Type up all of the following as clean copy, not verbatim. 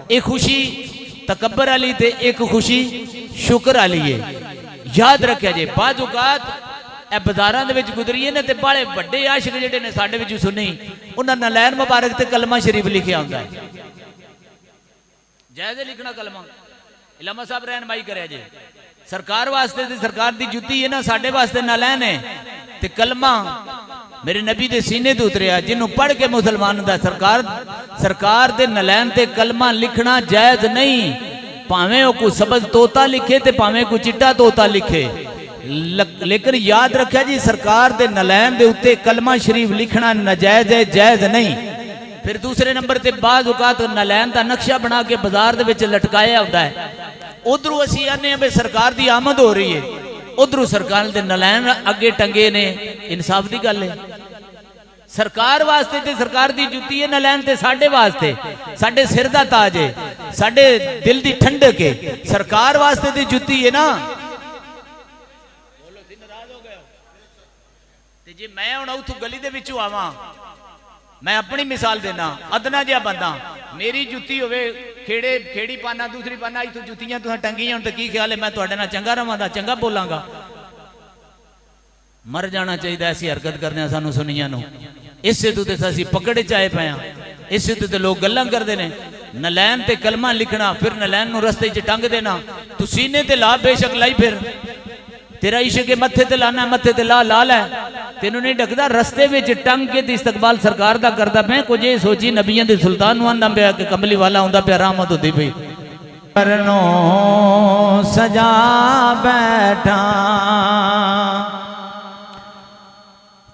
एक खुशी तकब्बर वाली ते एक खुशी शुक्र वाली है। याद रखिया जे बाज़ औकात ए बाजारां दे विच गुजरीए ने ते बड़े वड्डे आशिक जिहड़े ने साडे विच सुनी उन्हां नलैन मुबारक ते कलमा शरीफ लिखिया हुंदा है। जायज़ लिखना कलमा इलामा साहब रहनमाई करे जे सरकार वास्ते ते सरकार दी जुत्ती है ना साडे वास्ते नलैन है ते कलमा मेरे नबी दे सीने ते उतरिया जिन्हों पढ़ के मुसलमान दा सरकार दे नलैन ते कलमा लिखना जायज़ नहीं। भावें वो कोई सबज तोता लिखे ते भावें कोई चिट्टा तोता लिखे, लेकिन याद रखिया जी सरकार दे नलैन दे उत्ते कलमा शरीफ लिखना नाजायज है, जायज़ नहीं। फिर दूसरे नंबर ते बाज़ औकात नलैन का नक्शा बना के बाजार दे विच लटकाया होता है। उधरों असी आने भाई सरकार की आमद हो रही है, उधरों सरकार के नलैन अगे टंगे ने। इंसाफ की गल है। सरकार वास्ते ते सरकार की जुत्ती है, नलैन ते साडे वास्ते साडे सिर दा ताज है, साडे दिल की ठंडक है। सरकार वास्ते ते जुत्ती है ना। जे मैं हुण उथों गली दे विचों आवां, मैं अपनी मिसाल देना, अदना जिहा बंदा मेरी जुत्ती होवे खेड़े खेड़ी पाना दूसरी पाना इथों जुत्तियां तुहां टंगियां होण ते की ख्याल है मैं तुहाडे नाल चंगा रवांगा, चंगा बोलांगा? मर जाना चाहिए ऐसी हरकत करने सानू सुनिया नू। इसे तो असीं पकड़े चाए पे हाँ, इसे तो लोग गल्लां करते हैं। नलैन ते कलमा लिखना फिर नलैन नू रस्ते च टंग देना, तू सीने ते ला बेशक लाई, फिर तेरा इश्क के मत्थे ते लाना मत्थे ते ला ला लै, तेनू नहीं ढकदा। रस्ते में टंग के इस्तकबाल सरकार दा करदा मैं कुछ ये सोची नबियां दे सुल्तान नू आंदा पिया कि कमली वाला आंदा पिया, रहमत होंदी पई। करनो सजा बैठा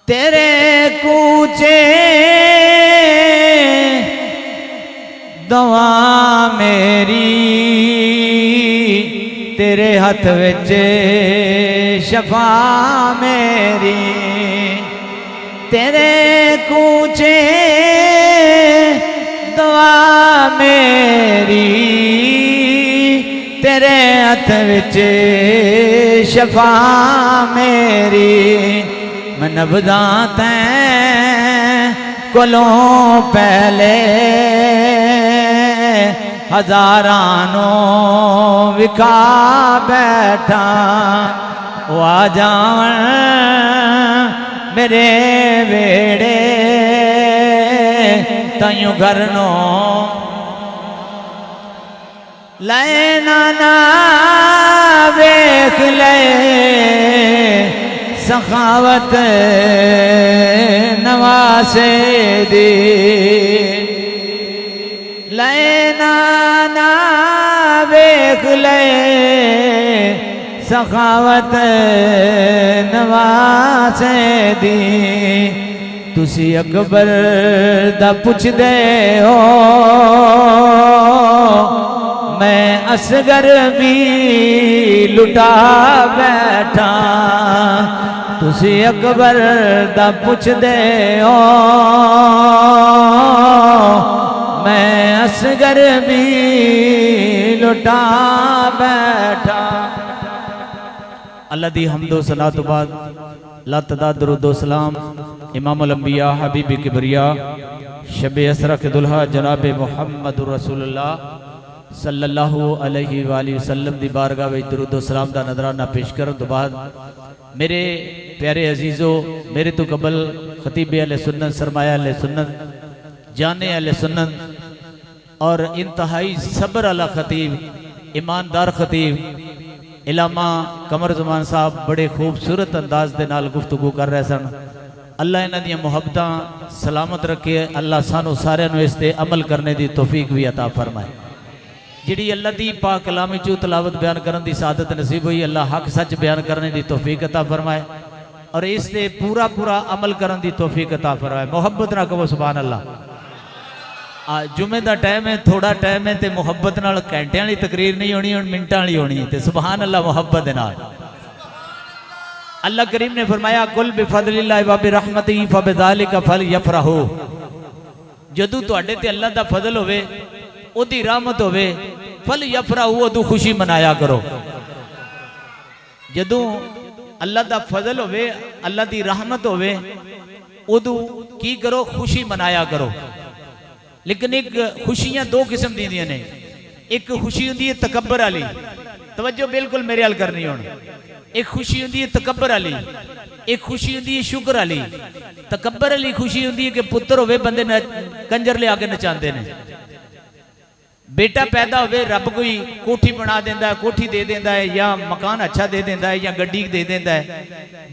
तेरे कूचे दुआ मेरी, तेरे हथ विच शफा मेरी, तेरे कूचे दुआ मेरी, तेरे हथ विच शफा मेरी। मैं नबदा तैं कोलों पहले हजारां विखा बैठा, वो आ जावन मेरे वेड़े ताइयों घर नो लैना ना वेख ले सखावत नवासे दी, लैना ना वेख ले सखावत नवासे दी। तुसी अकबर दा पुछदे हो मैं असगर भी लुटा बैठा, तुसी अकबर दा पुछदे हो मैं असगर भी लुटा बैठा। अल्लाह दी हम्दो सलाह तो बाद ला तदाद दरूदो सलाम इमामुल अंबिया हबीब किबरिया शब असरा के दुल्हा जनाब मुहम्मद रसूलुल्लाह सल्लल्लाहु अलैहि वसल्लम दी बारगाह विच दरूद सलाम दा नजराना पेश करन तो बाद मेरे प्यारे अजीजों, मेरे तो कबल खतीब अहले सुन्नत, सरमाया अहले सुन्नत, जाने अहले सुन्नत और इंतहाई सब्र वाला खतीब, ईमानदार खतीब इलामा कमर ज़मान साहब बड़े खूबसूरत अंदाज दे नाल गुफ्तगू कर रहे सन। अल्लाह इन्हां दी मुहब्बतां सलामत रखे, अल्लाह सानू सारियां नू इस ते अमल करने दी तौफीक भी अता फरमाए। जिहड़ी अल्लाह दी पाक कलाम चू तलावत बयान करने की सादत नसीब हुई, अल्लाह हक सच बयान करने की तौफीक अता फरमाए और इस ते पूरा पूरा अमल करने की तौफीक अता फरमाए। मुहब्बत ना कहो सुभान अल्लाह। जुमे का टाइम है, थोड़ा टाइम है तो मुहब्बत नाल घंटियां वाली तकरीर नहीं होनी, हुण मिनटां वाली होनी है। सुभान अल्लाह मुहब्बत नाल। अल्लाह करीम ने फरमाया कुल बिफज़लिल्लाहि व बिरहमतिही फबिज़ालिका फलयफ़रहू। जदों तुहाडे ते अल्लाह दा फजल होवे, ओदी रहमत होवे, फलयफ़रहू उदों खुशी मनाया करो। जदों अल्लाह दा फजल होवे, अल्लाह दी रहमत होवे, उदों की करो? खुशी मनाया करो। लेकिन एक खुशियां दो किस्म दी ने, एक खुशी होंदी है तकब्बर वाली, तवज्जो बिल्कुल मेरे हाल करनी होण। एक खुशी होंदी है तकब्बर वाली, एक खुशी होंदी है शुक्र वाली। तकब्बर वाली खुशी होंदी है कि पुत्र होवे बंदे कंजर ले आके नचांदे ने, बेटा पैदा होवे रब कोई कोठी बना देंदा है, कोठी दे देंदा है, या मकान अच्छा दे देंदा है, या गड्डी दे देंदा है।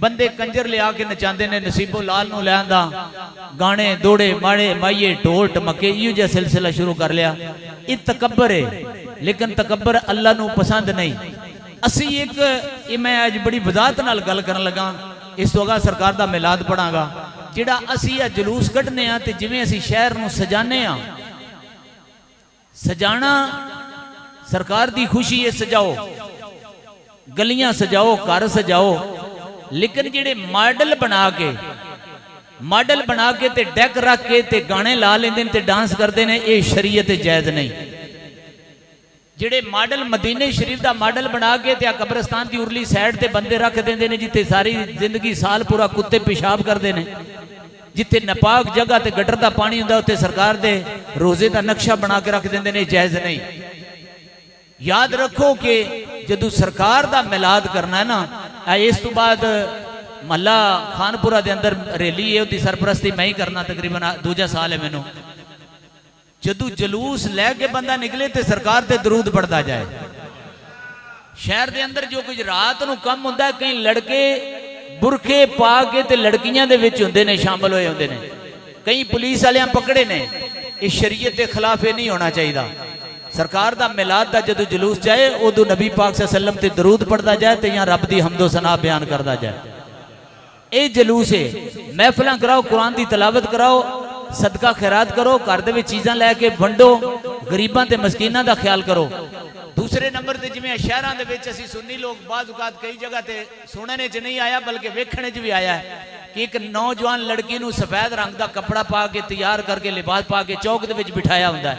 बंदे कंजर ले आके नचांदे ने, नसीबो लाल नूं ले आंदा, गाने दौड़े माड़े माइये ढोल टमके इहो जिहा सिलसिला शुरू कर लिया। ये तकब्बर है, लेकिन तकब्बर अल्लाह नूं पसंद नहीं। असी एक मैं अज बड़ी वजाहत नाल गल करन लगा, इस तो अगा सरकार दा मिलाद पढ़ांगा। जिहड़ा असी आ जलूस कढने आ ते जिवें असी शहर नूं सजाने आ, सजाना सरकार दी खुशी है, सजाओ गलियां सजाओ घर सजाओ, लेकिन जेडे मॉडल बना के ते डेक रख के ते गाने ला लेंदे ते डांस करते हैं, ये शरीयत जायज नहीं। जेडे मॉडल मदीने शरीफ का मॉडल बना के ते कब्रिस्तान की उरली साइड ते बंदे रख देंदे ने, जिथे सारी जिंदगी साल पूरा कुत्ते पेशाब करते हैं, जिथे नपाक जगह ते गटर का पानी होंदा उत्थे सरकार दे रोजे का नक्शा बना के रख देंदे ने, जायज नहीं। याद रखो कि जदों सरकार का मिलाद करना है ना, इस तो बाद महला खानपुरा के अंदर रैली है, उसकी सरपरस्ती मैं ही करना, तकरीबन दूजा साल है मैनू। जदों जलूस लैके बंदा निकले तो सरकार ते दरूद पढ़ता जाए। शहर के अंदर जो कुछ रात नूं कम हुंदा है, कई लड़के बुरखे पा के ते लड़कियां दे विच हुंदे ने, शामिल होए हुंदे ने, कई पुलिस वाले पकड़े ने। इस शरीयत के खिलाफ ये नहीं होना चाहिए। सरकार दा मिलाद दा जदों जुलूस जाए उदों नबी पाक सल्लल्लाहु अलैहि वसल्लम ते दरूद पढ़ता जाए ते या रब दी हम्दो सना बयान करता जाए। ये जलूस है, महफिलां कराओ, कुरान की तलावत कराओ, सदका खैरात करो, घर दे विच चीज़ां लैके वंडो, गरीबां ते मस्कीनां दा ख्याल करो। दूसरे नंबर से जिवें शहरां दे विच असीं सुन्नी लोग बाज़ औकात कई जगह ते सुनने च नहीं आया बल्कि वेखने च भी आया है कि एक नौजवान लड़की नूं सफेद रंग का कपड़ा पा के तैयार करके लिबास पा के चौक दे विच बिठाया हुंदा है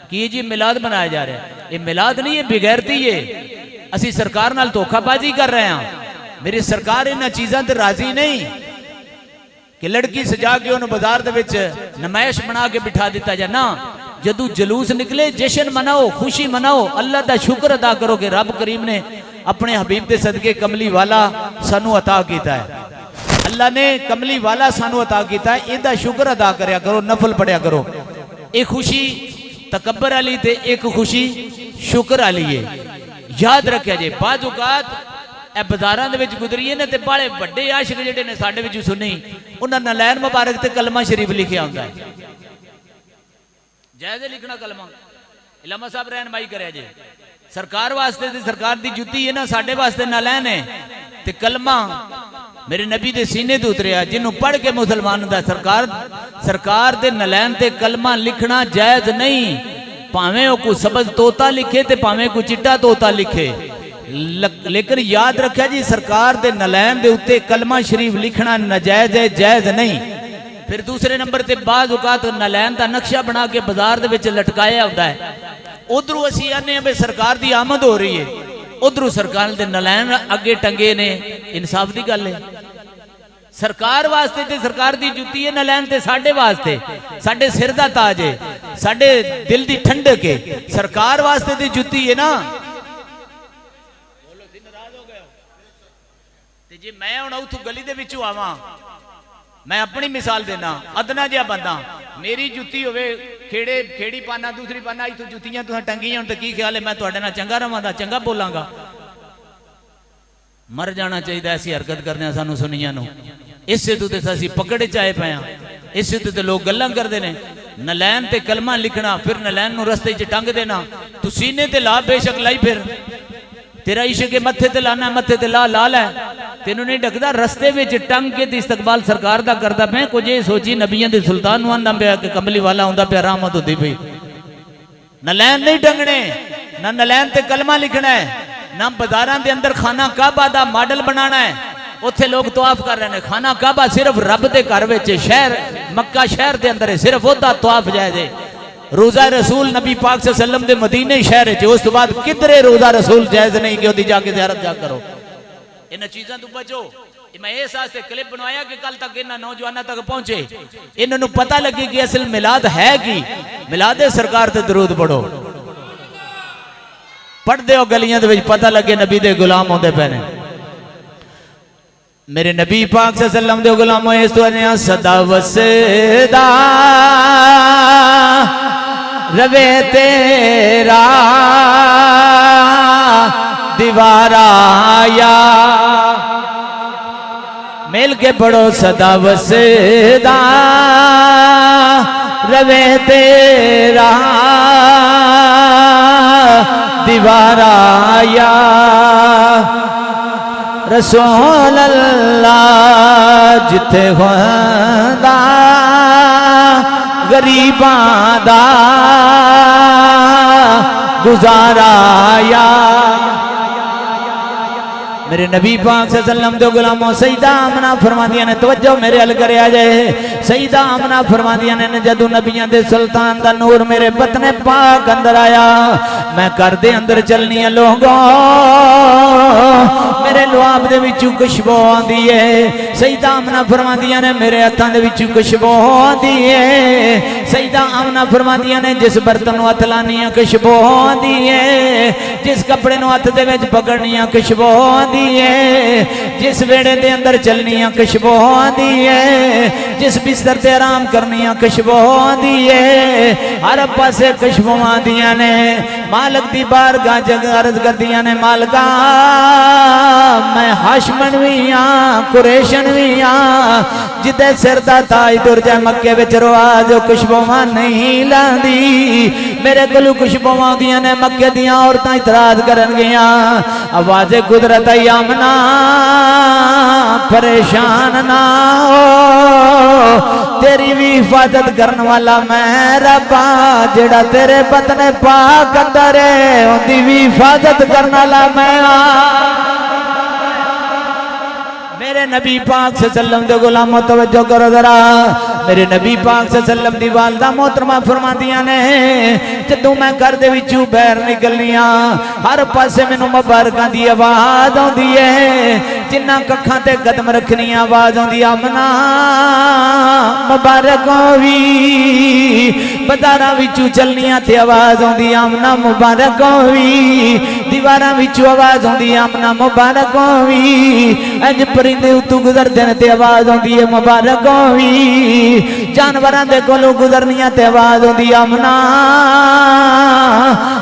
कि जी मिलाद मनाया जा रहा है। ये मिलाद नहीं है, बेगैरती है। असीं सरकार नाल धोखाबाजी कर रहे हैं। मेरी सरकार इन्हां चीज़ां ते राजी नहीं कि लड़की सजा के उन्हें बाजार दे विच नमाइश बना के बिठा दिता जाए ना। जदों जलूस निकले जश्न मनाओ, खुशी मनाओ, अल्लाह का शुक्र अदा करो कि रब करीम ने अपने हबीब के सदके कमली वाला सानू अता किया है। अल्लाह ने कमली वाला सानू अता किया है, इसका शुक्र अदा करया करो, नफल पढ़िया करो। एक खुशी तकब्बर वाली ते एक खुशी शुक्र वाली है। याद रखिया जे बाज़ औकात ए बाजारां दे विच गुजरीए ने ते बड़े वड्डे आशिक जिहड़े ने साडे विच सुनी, उन्हां नलैन मुबारक ते कलमा शरीफ लिखिया हुंदा है। जायज़ लिखना कलमा, इलामा साहब रहनमाई करे जे। सरकार वास्ते ते सरकार दी जुत्ती है ना, साडे वास्ते नलैन है ते कलमा मेरे नबी दे सीने ते उतरिया, जिन्हों पढ़ के मुसलमान दा सरकार दे नलैन ते कलमा लिखना जायज़ नहीं। भावें वो कोई सबज तोता लिखे ते भावें कोई चिट्टा तोता लिखे, लेकिन याद रखिया जी सरकार दे नलैन दे उत्ते कलमा शरीफ लिखना नाजायज है, जायज़ नहीं। फिर दूसरे नंबर ते बाज़ औकात नलैन का नक्शा बना के बाजार दे विच लटकाया होता है। उधरों असीं आने भाई सरकार की आमद हो रही है, उधरों सरकार दे नलैन अगे टंगे ने। इंसाफ की गल है। सरकार वास्ते ते सरकार की जुत्ती है, नलैन ते साडे वास्ते साडे सिर दा ताज है, साडे दिल की ठंडक है। सरकार वास्ते ते जुत्ती है ना। जे मैं हुण उथों गली दे विचों आवां, मैं अपनी मिसाल देना, अदना जिहा बंदा, मेरी जुत्ती होवे खेड़े खेड़ी पाना दूसरी पाना, इथों जुत्तियां तुहां टंगियां तो की ख्याल है मैं तुहाडे नाल चंगा रहां, चंगा बोलांगा? मर जाना चाहिए ऐसी हरकत करने सानू सुनिया नूं। इसे तो असीं पकड़े चाए पे हाँ, इसे तो लोग गल्लां करदे ने। नलैन ते कलमा लिखना, फिर नलैन नूं रस्ते च टंग देना। तू सीने ते ला, बेशक लाई, फिर तेरा इश्क के मत्थे ते लाना, मत्थे ते ला ला लै, तेनू नहीं ढकदा। रस्ते में टंग के इस्तकबाल सरकार का करता पे। कुछ ये सोची नबियां दे सुल्तान नूं आंदा पिया कि कमली वाला आंदा पिया, रहमत होंदी पई। नलैन नहीं टंगने, ना नलैन ते कलमा लिखना है, ना बाजारां दे अंदर खाना काबा दा मॉडल बनाना है। उत्थे लोग तवाफ कर रहे हैं। खाना काबा सिर्फ रब दे घर विच, शहर मक्का शहर दे अंदर है, सिर्फ ओदा तवाफ जायज़ है। रोज़ा रसूल नबी पाक सल्लल्लाहु अलैहि वसल्लम दे मदीने शहर है, उस तो बाद किधरे रोज़ा रसूल जायज़ नहीं कि ओदी जाके ज़ियारत जा करो। इन चीज़ों तो बचो। मैं इस वास्ते क्लिप बनवाया कि कल तक इन नौजवानों तक पहुंचे, इन्होंने पता लगे कि असल मिलाद है कि मिलाद सरकार ते दरूद पढ़ो। पढ़ते हो गलियां दे विच पता लगे नबी दे गुलाम होंदे पे ने। मेरे नबी पाक सल्लल्लाहु अलैहि वसल्लम दे गुलामों इस तो सदा वसदा रवे तेरा दीवारा या मिल के पढ़ो सदा वसदा रवे तेरा दीवारा या रसूल अल्लाह जिथे होंदा गरीबां दा गुजारा या मेरे नबी पाक सल्लल्लाहु अलैहि गुलामों सईदा आमना फरमादियां ने तवज्जो मेरे अल करे आ जाए। सईदा आमना फरमादियां ने जदू नबियां दे सुल्तान दा नूर मेरे बतने पाक अंदर आया मैं घर दे अंदर चलनी है लोगों मेरे लुआब दे विचों खुशबू आंदी है। सईदा आमना फरमादियां ने मेरे हत्थां दे विचों खुशबू आंदी है। सईदा आमना फरमादियां ने जिस बर्तन नूं हत्थ लानी है खुशबू आंदी है। जिस कपड़े नूं हत्थ दे विच पकड़नी है खुशबू आंदी है। जिस वेड़े दे अंदर चलनी है खुशबू आंदी है। जिस बिस्तर ते आराम करनी है खुशबू आंदी है। हर पासे खुशबू आंदियां ने। मालिक दी बारगाह जगह अर्ज करदियां ने मालिका मैं हाशमन भी हाँ कुरैशन भी हाँ जिदे सिर दा ताज तुर जाए मक्के विच रवाज खुशबूआं नहीं लांदी मेरे कोलों खुशबू आंदियां ने। मक्के दियां औरतां इतराज करन गियां आवाज़े कुदरत आमना परेशान ना हो तेरी भी हिफाजत करने वाला मैं रब्बा जेड़ा तेरे बतने पाक अंदर है उनकी भी हिफाजत करने वाला मैं मेरे नबी पाक सल्लल्लाहु अलैहि गुलामों तवज्जो करो जरा। मेरे नबी पाक सल्लल्लाहु अलैहि वालदा मोहतरमा फरमादियां ने जदों मैं घर दे विचों बाहर निकलनी हर पासे मैनू मुबारकां दी आवाज आउंदी है। जिन्ना कखां ते कदम रखनी आवाज आउंदी आमना मुबारक होवी। बाजारां विचों चलनियां ते आवाज आउंदी आमना मुबारक होवी। दीवारां विचों आवाज आउंदी आमना मुबारक होवी। इंज परिंदे उतों गुजरदे ने ते आवाज आउंदी है मुबारक होवी। जानवरां दे कोलों गुजरनियां ते आवाज आउंदी आमना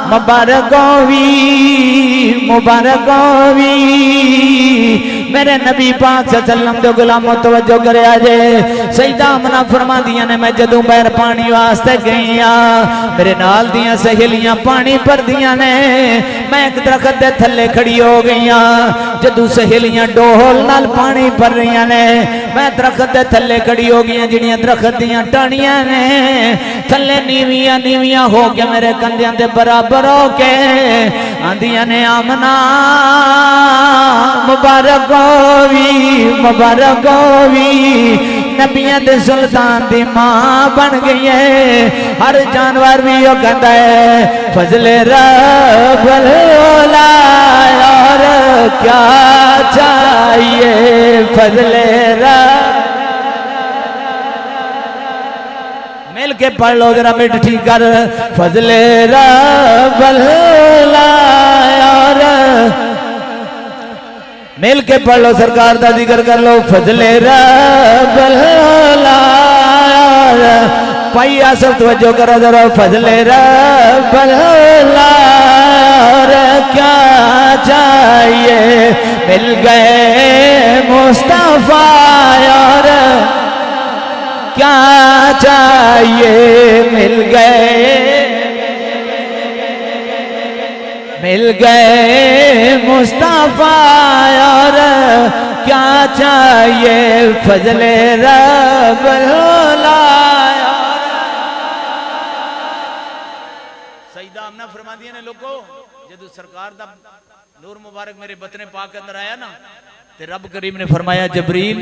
मुबारक होवी मुबारक होवी। मेरे नबी पाक सल्लल्लाहु अलैहि गुलामों तवज्जो करे आजे। सईदा आमना फरमादियां ने मैं जदों बाहर पानी वास्ते गई मेरे नाल दियां सहेलियां पानी भरदियां ने मैं एक दरखत दे थल्ले खड़ी हो गई जदों सहेलियां डोल नाल पानी भर रही ने मैं दरखत दे थल्ले खड़ी हो गई जिहड़ियां दरखत दियां टाणियां ने थल्ले नीवियां नीवियां हो के मेरे कंधियां दे बराबर हो के आंदियां ने आमना मुबारक होवी मुबारक होवी। नबियां दे सुल्तान दी मां बन गई है। हर जानवर भी यो कहता है फजले रब्बुल औला और क्या चाहिए फजले रब। मिल के पढ़ लो जरा मिट ठीक कर फजले रब्बुल औला और मिल के पढ़ लो सरकार का जिक्र कर लो फजले रब्बुल औला। पाई आसफ तवज्जो करो जरा फजले रब्बुल औला और क्या चाहिए मिल गए मुस्तफा और क्या चाहिए मिल गए मुस्तफा और क्या चाहिए फजले रब्बुल औला। सईदा आमना फरमादियां ने लोगो जदों सरकार दा नूर मुबारक मेरे बतने पाक अंदर आया ना ते रब करीम ने फरमाया जबरील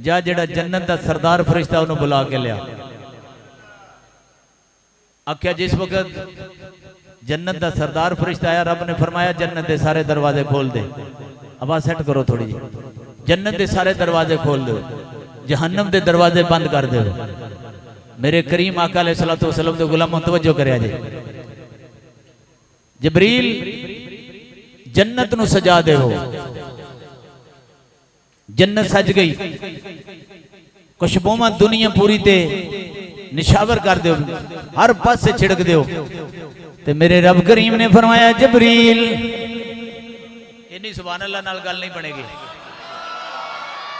जा जेड़ा जन्नत दा सरदार फरिश्ता उन्होंने बुला के लिया। आख्या जिस वक्त जन्नत दा सरदार फरिश्ता आया रब ने फरमाया जन्नत के सारे दरवाजे खोल दे। आवाज सेट करो थोड़ी जी। जन्नत के सारे दरवाजे खोल दो जहन्नम के दरवाजे बंद कर दो। मेरे करीम आका अलैहिस्सलातु वस्सलाम दे गुलामों तवज्जो करे जे जबरील जन्नत नू सजा देवो, जन्नत सज गई, खुशबूवा दुनिया पूरी ते निशावर कर दो, हर पासे छिड़क दो। ते मेरे रब करीम ने फरमाया जबरील इन्नी सुभान अल्लाह नाल गल नहीं बनेगी।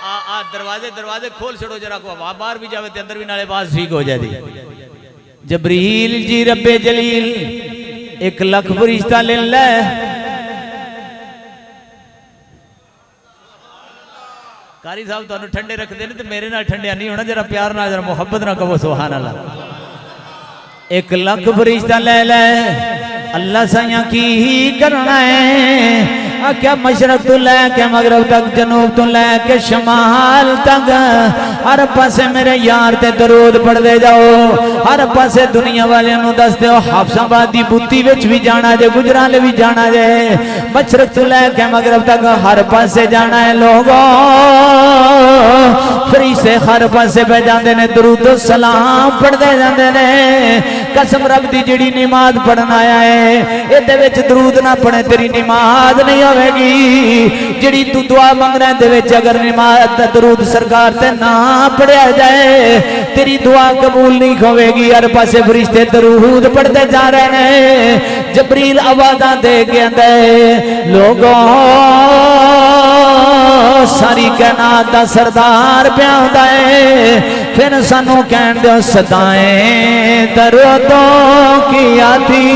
आ दरवाजे दरवाजे खोल छड़ो जरा को हवा बाहर भी जावे ते अंदर भी नाले आवाज ठीक हो जाती। जबरील जी रब्बे जलील 1 लाख फरिश्ता ले ले, कारी साहब तुहानू ठंडे रखते हैं तो मेरे नाल ठंडिया नहीं होना, जरा प्यार ना जरा मुहब्बत ना कहो सुभान अल्लाह। 1 लाख फरिश्ता ले ले, अल्लाह साया की करना है, क्या मशरक तो लैके मगरब तक, जनूब तो लैके शमाल तक, हर पासे मेरे यार ते दरूद पढ़ते जाओ, हर पासे दुनिया वाले दस दो हाफसाबाद की बुत्ती विच भी जाना जे, गुजराले भी जाना जे, मशरक तो लैके मगरब तक हर पासे जाना है। लोगों फरिश्ते हर पासे पे जाते ने, दरूद सलाम पढ़ते जाते ने। कसम रब दी जिहड़ी नमाज पढ़न आया है इहदे विच दरूद ना पढ़े तेरी नमाज नहीं होवेगी। जिहड़ी तू दुआ मंगना दे विच अगर नमाज दा दरूद सरकार ते ना पढ़िया जाए तेरी दुआ कबूल नहीं होवेगी। हर पासे फरिश्ते दरूद पढ़ते जा रहे ने। जबरील आवाज़ां दे के आंदा लोगों सारी कायनात दा सरदार पिया हुंदा है, फिर सानू कहण दो सदाएं दरूदों की आती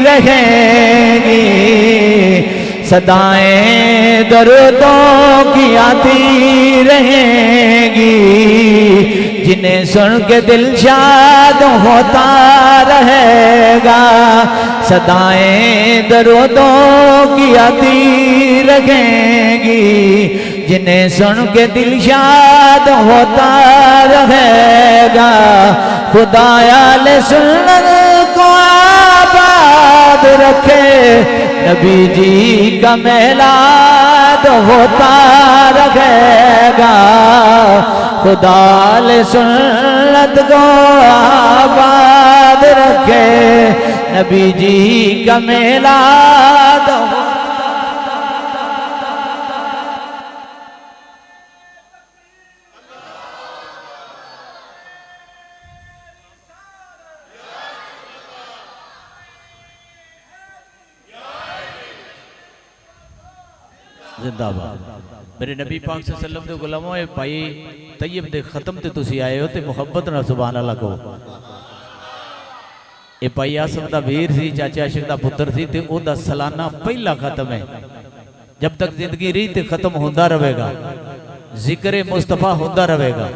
रहेगी, सदाएं दरूदों की आती रहेगी, जिन्हें सुन के दिल शाद होता रहेगा, सदाएं दरूदों की आती रहेगी, जिन्हें सुन के दिल शाद होता रहेगा। खुदाया ले सुन्नत को आबाद रखे, नबी जी का मेलाद होता रहेगा। खुदा ले सुन्नत को आबाद रखे, नबी जी का मेलाद जिंदाबाद। मेरे नबी पाक सल्लल्लाहु अलैहि वसल्लम दे गुलामों भाई तैयब दे खत्म ते तुसी आए हो ते मुहब्बत नाल सुभान अल्लाह कहो। ये भाई आसम दा वीर सी, चाचा आशिक दा पुत्र सी ते ओदा सालाना पहला खत्म है। जब तक जिंदगी रही ते खत्म होंदा रहेगा, जिक्र मुस्तफा होंदा रहेगा।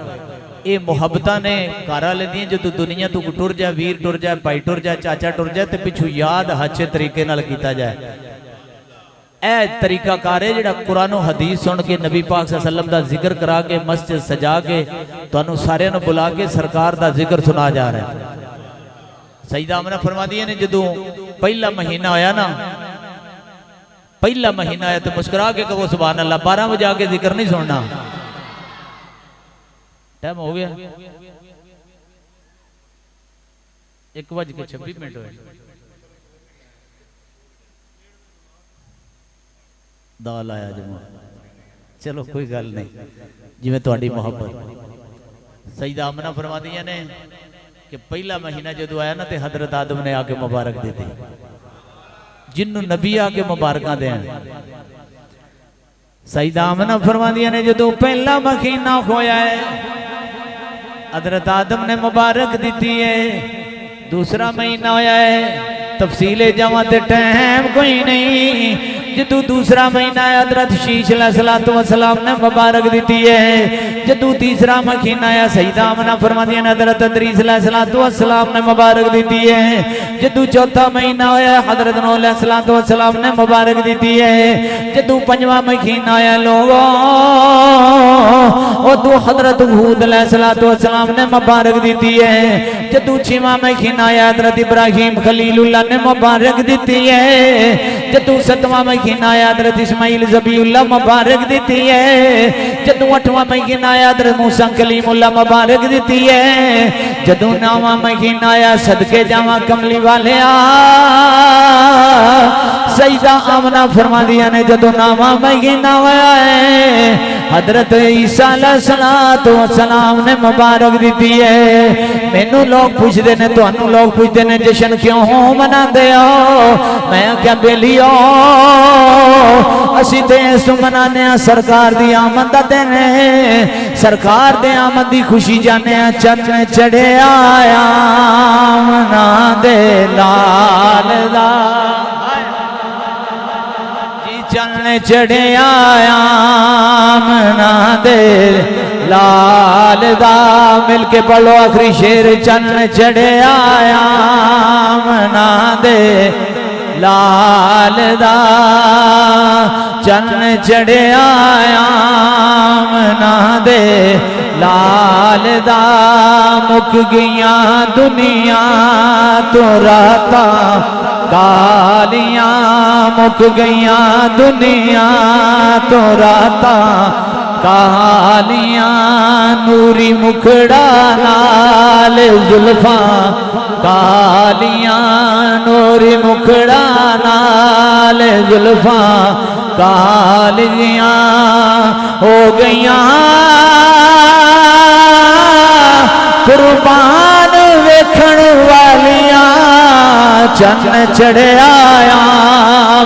ये मुहब्बतां ने कारा लेंदी जो तू दुनिया तू टुर जा, वीर टुर जा, भाई टुर जा, चाचा टुर जा ते पिछू याद अच्छे तरीके नाल कीता जाए। ए तरीका कार है जिहड़ा कुरान और हदीस सुन के नबी पाक सल्लल्लाहु अलैहि वसल्लम दा जिक्र करा के मस्जिद सजा के तुहानू सारियां नू बुला के सरकार दा जिक्र सुना जा रहा है। सईदा आमना फरमा दी ने जदों पहला महीना होया ना, पहला महीना आया तो मुस्कुरा के कहो सुभान अल्लाह। 12 बजे आके जिक्र नहीं सुनना। टाइम हो गया 1:26 हो। दाल आया जमा, चलो कोई गल नहीं, जिवें तुहाडी मुहब्बत। सईदा आमना फरमा दी ने कि पहला महीना जो आया ना तो हजरत आदम ने आके मुबारक दी थी, जिन्नू नबी आके मुबारक देन। सईदा आमना फरमा दी ने जो पहला महीना होया है हजरत आदम ने मुबारक दी है। दूसरा महीना होया है तफसीले जावा ते टाइम कोई नहीं। जदू दूसरा महीना है हजरत शीश अलैहिस्सलाम ने मुबारक दी है। जदू तीसरा महीना आया सईदा आमना फरमादियां ने हजरत इदरीस अलैहिस्सलाम ने मुबारक दी है। जदू चौथा महीना आया हजरत नूह अलैहिस्सलाम ने मुबारक दी है। जदू पंजवां महीना आया लोगों उदू हजरत हूद अलैहिस्सलाम ने मुबारक दी है। जदू छेवां महीना आया हजरत इब्राहिम खलीलुल्लाह ने मुबारक दी है। जदू सतवां महीना आया हजरत इस्माइल ज़बीउल्लाह मुबारक दी है। जदू 8वां महीना आया हजरत मूसा कलीमुल्लाह मुबारक दी है। जदू 9वां महीना आया सदके जावा कमली वाले सईदा आमना फरमादियां ने जदों नावा महीना होया है हजरत ईसा अलैहिस्सलाम ने मुबारक दी है। मैनू लोग पूछते ने तुहानू लोग पूछते ने जश्न क्यों मनाते हो? मैं क्या बेलियो असी ते इस मनाने सरकार दी आमद दा दिन है। सरकार दे आमद दी खुशी जाने चरण चढ़े आया मना दे लाल दा जी चरण चढ़े आया मना दे लाल दा। मिलके पढ़ो आखिरी शेर चरण चढ़े आया मना दे लाल दा चरण चढ़े आया मना दे लाल दा। मुक गईया दुनिया तो राता कालियां मुक गईया दुनिया तो राता कालियां नूरी मुखड़ा नाल जुल्फा कालियां नूरी मुखड़ा नाल जुल्फा कालियां हो गईया कुर्बान वेखण वालियां चन्न चढ़े आया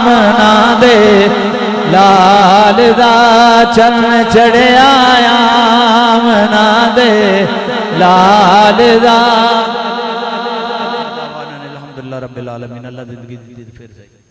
मना दे लाल दा चन्न चढ़े आया मना दे लाल दा। अल्हम्दुलिल्लाह रब्बिल आलमीन। अल्लाह जिंदगी दी फिर से